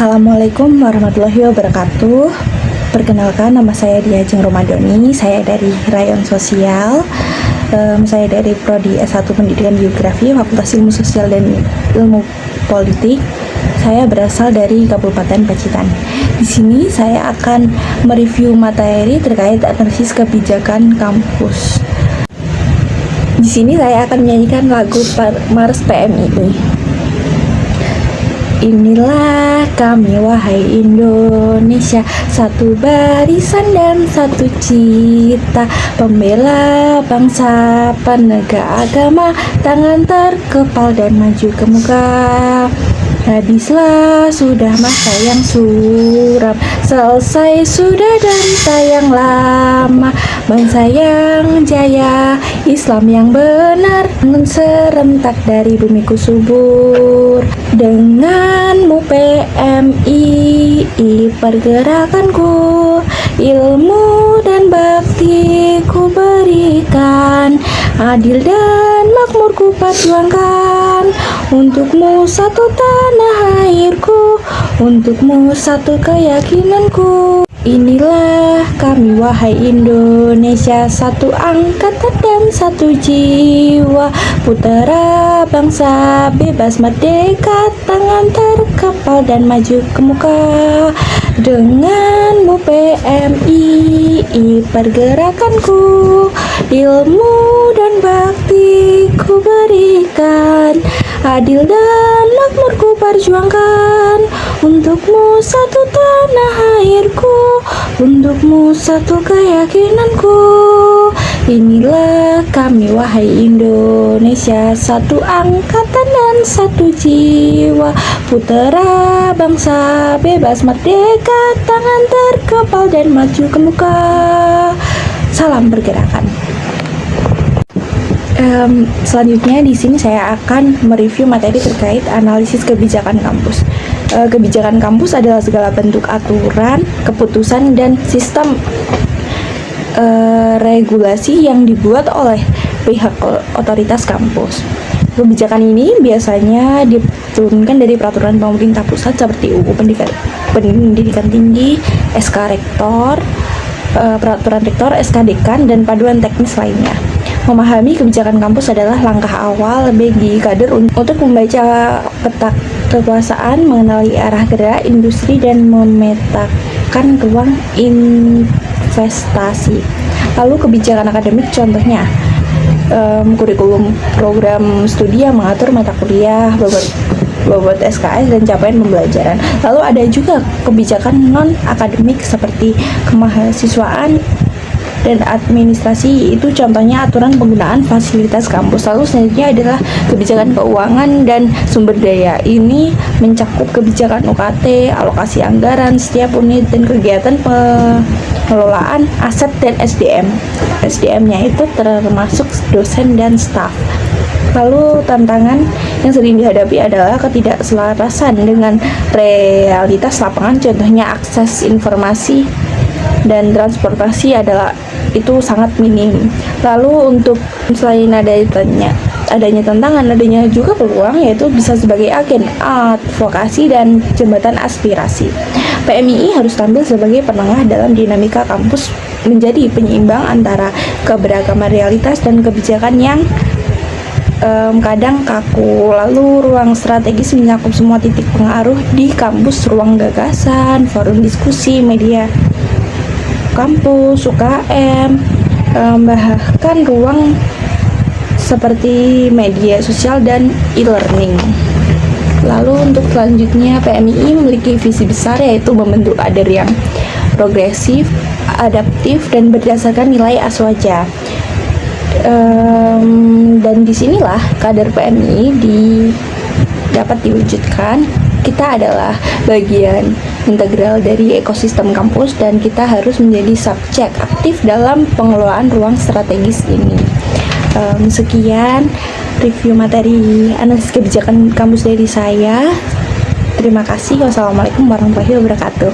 Assalamualaikum warahmatullahi wabarakatuh. Perkenalkan, nama saya Diajeng Romadoni. Saya dari Rayon Sosial. Saya dari Prodi S1 Pendidikan Geografi, Fakultas Ilmu Sosial dan Ilmu Politik. Saya berasal dari Kabupaten Pacitan. Di sini saya akan mereview materi terkait analisis kebijakan kampus. Di sini saya akan menyanyikan lagu Mars PMII. Inilah kami wahai Indonesia, satu barisan dan satu cita, pembela bangsa, penegak agama, tangan terkepal dan maju ke muka. Habislah sudah masa yang suram, selesai sudah derita yang lama. Bangsa yang jaya, Islam yang benar, serentak dari bumiku subur. Denganmu PMII, pergerakanku, ilmu dan bakti ku berikan, adil dan makmur ku perjuangkan. Untukmu satu tanah airku, untukmu satu keyakinanku. Inilah kami wahai Indonesia, satu angkatan dan satu jiwa, putera bangsa bebas merdeka, tangan terkepal dan maju ke muka. Denganmu PMII, pergerakanku, ilmu dan bakti ku berikan, adil dan makmur ku perjuangkan. Untukmu satu tanah airku, untukmu satu keyakinanku. Inilah kami wahai Indonesia, satu angkatan dan satu jiwa, putera bangsa bebas merdeka, tangan terkepal dan maju ke muka. Salam pergerakan. Selanjutnya di sini saya akan mereview materi terkait analisis kebijakan kampus. Kebijakan kampus adalah segala bentuk aturan, keputusan, dan sistem regulasi yang dibuat oleh pihak otoritas kampus. Kebijakan ini biasanya diturunkan dari peraturan pemerintah pusat seperti UU Pendidikan Tinggi, SK Rektor, Peraturan Rektor, SK Dekan, dan paduan teknis lainnya. Memahami kebijakan kampus adalah langkah awal bagi kader untuk membaca peta kekuasaan, mengenali arah gerak industri, dan memetakan ruang investasi. Lalu kebijakan akademik contohnya kurikulum program studi yang mengatur mata kuliah, bobot SKS, dan capaian pembelajaran. Lalu ada juga kebijakan non-akademik seperti kemahasiswaan dan administrasi, itu contohnya aturan penggunaan fasilitas kampus. Lalu selanjutnya adalah kebijakan keuangan dan sumber daya. Ini mencakup kebijakan UKT, alokasi anggaran setiap unit, dan kegiatan pengelolaan aset dan SDM. SDM-nya itu termasuk dosen dan staf. Lalu tantangan yang sering dihadapi adalah ketidakselarasan dengan realitas lapangan, contohnya akses informasi dan transportasi itu sangat minim. Lalu untuk selain adanya tantangan, adanya juga peluang, yaitu bisa sebagai agen advokasi dan jembatan aspirasi. PMII harus tampil sebagai penengah dalam dinamika kampus, menjadi penyeimbang antara keberagaman realitas dan kebijakan yang kadang kaku. Lalu ruang strategis mencakup semua titik pengaruh di kampus, ruang gagasan, forum diskusi, media kampus, UKM, bahkan ruang seperti media sosial dan e-learning. Lalu untuk selanjutnya, PMII memiliki visi besar, yaitu membentuk kader yang progresif, adaptif, dan berdasarkan nilai Aswaja. Dan disinilah kader PMII dapat diwujudkan. Kita adalah bagian integral dari ekosistem kampus, dan kita harus menjadi subjek aktif dalam pengelolaan ruang strategis ini. Sekian review materi analisis kebijakan kampus dari saya. Terima kasih. Wassalamualaikum warahmatullahi wabarakatuh.